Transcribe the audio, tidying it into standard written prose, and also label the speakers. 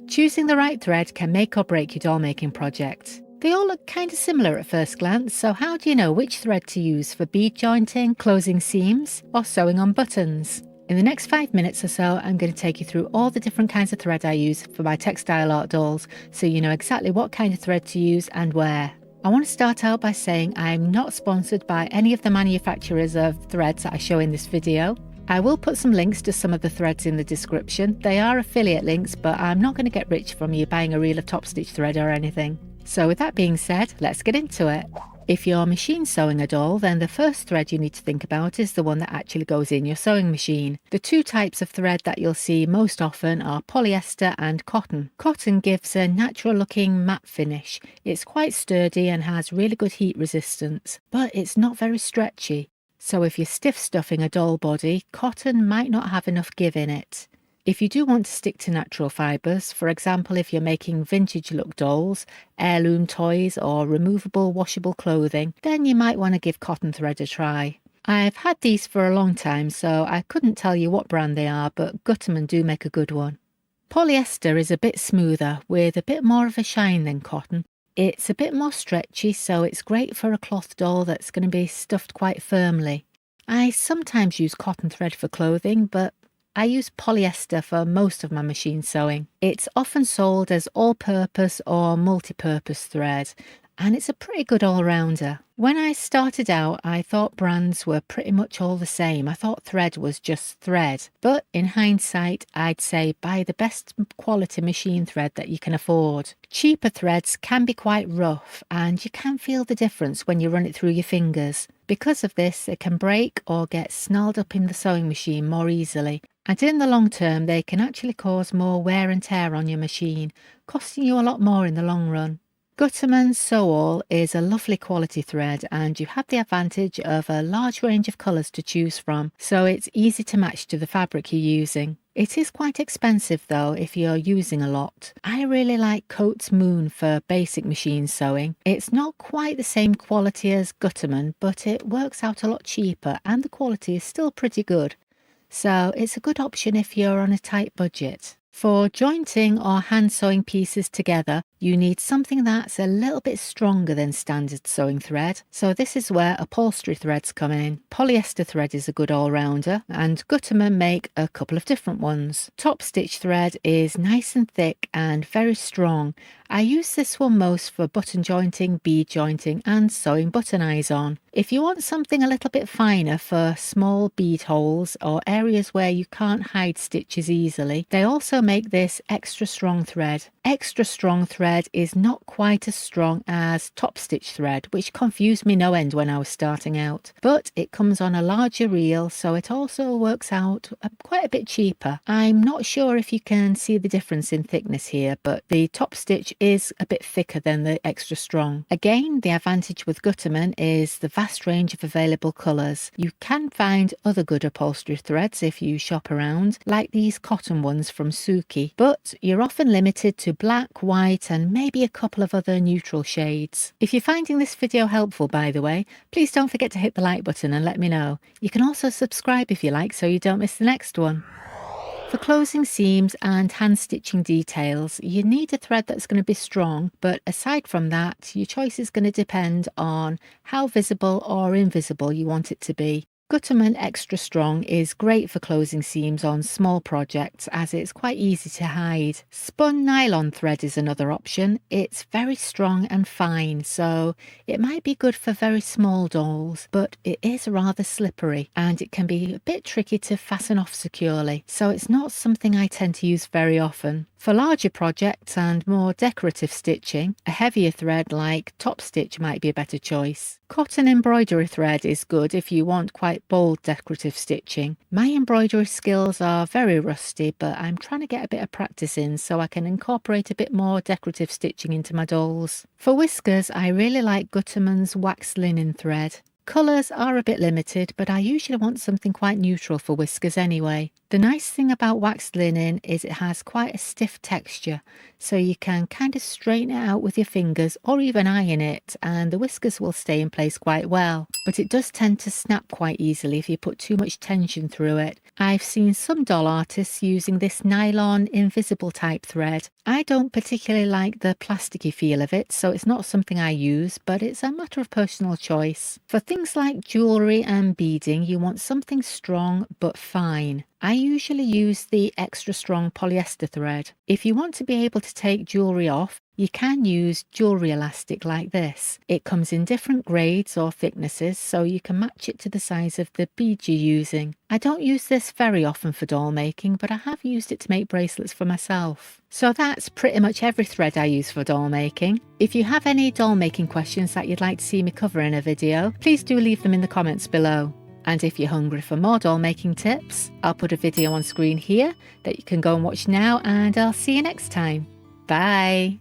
Speaker 1: Choosing the right thread can make or break your doll making project. They all look kind of similar at first glance, so how do you know which thread to use for bead jointing, closing seams, or sewing on buttons? In the next 5 minutes or so, I'm going to take you through all the different kinds of thread I use for my textile art dolls, so you know exactly what kind of thread to use and where. I want to start out by saying I'm not sponsored by any of the manufacturers of threads that I show in this video. I will put some links to some of the threads in the description. They are affiliate links, but I'm not going to get rich from you buying a reel of top stitch thread or anything. So with that being said, let's get into it. If you're machine sewing a doll, then the first thread you need to think about is the one that actually goes in your sewing machine. The two types of thread that you'll see most often are polyester and cotton. Cotton gives a natural looking matte finish. It's quite sturdy and has really good heat resistance, but it's not very stretchy. So if you're stiff stuffing a doll body, cotton might not have enough give in it. If you do want to stick to natural fibres, for example if you're making vintage look dolls, heirloom toys or removable washable clothing, then you might want to give cotton thread a try. I've had these for a long time, so I couldn't tell you what brand they are, but Gutterman do make a good one. Polyester is a bit smoother with a bit more of a shine than cotton. It's a bit more stretchy, so it's great for a cloth doll that's going to be stuffed quite firmly. I sometimes use cotton thread for clothing, but I use polyester for most of my machine sewing. It's often sold as all-purpose or multi-purpose thread, and it's a pretty good all-rounder. When I started out, I thought brands were pretty much all the same. I thought thread was just thread. But in hindsight, I'd say buy the best quality machine thread that you can afford. Cheaper threads can be quite rough, and you can feel the difference when you run it through your fingers. Because of this, it can break or get snarled up in the sewing machine more easily. And in the long term, they can actually cause more wear and tear on your machine, costing you a lot more in the long run. Gutterman Sew All is a lovely quality thread, and you have the advantage of a large range of colours to choose from, so it's easy to match to the fabric you're using. It is quite expensive though if you're using a lot. I really like Coats Moon for basic machine sewing. It's not quite the same quality as Gutterman, but it works out a lot cheaper and the quality is still pretty good. So it's a good option if you're on a tight budget. For jointing or hand sewing pieces together, you need something that's a little bit stronger than standard sewing thread. So this is where upholstery threads come in. Polyester thread is a good all-rounder, and Gutterman make a couple of different ones. Top stitch thread is nice and thick and very strong. I use this one most for button jointing, bead jointing and sewing button eyes on. If you want something a little bit finer for small bead holes or areas where you can't hide stitches easily, they also make this extra strong thread. Extra strong thread is not quite as strong as top stitch thread, which confused me no end when I was starting out. But it comes on a larger reel, so it also works out quite a bit cheaper. I'm not sure if you can see the difference in thickness here, but the top stitch is a bit thicker than the extra strong. Again, the advantage with Gutterman is the vast range of available colours. You can find other good upholstery threads if you shop around, like these cotton ones from Suki, but you're often limited to black, white and maybe a couple of other neutral shades. If you're finding this video helpful, by the way, please don't forget to hit the like button and let me know. You can also subscribe if you like so you don't miss the next one. For closing seams and hand stitching details, you need a thread that's going to be strong, but aside from that, your choice is going to depend on how visible or invisible you want it to be. Gutterman Extra Strong is great for closing seams on small projects as it's quite easy to hide. Spun nylon thread is another option. It's very strong and fine, so it might be good for very small dolls, but it is rather slippery and it can be a bit tricky to fasten off securely, so it's not something I tend to use very often. For larger projects and more decorative stitching, a heavier thread like top stitch might be a better choice. Cotton embroidery thread is good if you want quite bold decorative stitching. My embroidery skills are very rusty, but I'm trying to get a bit of practice in so I can incorporate a bit more decorative stitching into my dolls. For whiskers, I really like Gutterman's wax linen thread. Colours are a bit limited, but I usually want something quite neutral for whiskers anyway. The nice thing about waxed linen is it has quite a stiff texture, so you can kind of straighten it out with your fingers or even iron it, and the whiskers will stay in place quite well. But it does tend to snap quite easily if you put too much tension through it. I've seen some doll artists using this nylon invisible type thread. I don't particularly like the plasticky feel of it, so it's not something I use, but it's a matter of personal choice. For things like jewellery and beading, you want something strong but fine. I usually use the extra strong polyester thread. If you want to be able to take jewellery off, you can use jewellery elastic like this. It comes in different grades or thicknesses, so you can match it to the size of the bead you're using. I don't use this very often for doll making, but I have used it to make bracelets for myself. So that's pretty much every thread I use for doll making. If you have any doll making questions that you'd like to see me cover in a video, please do leave them in the comments below. And if you're hungry for more doll making tips, I'll put a video on screen here that you can go and watch now, and I'll see you next time. Bye!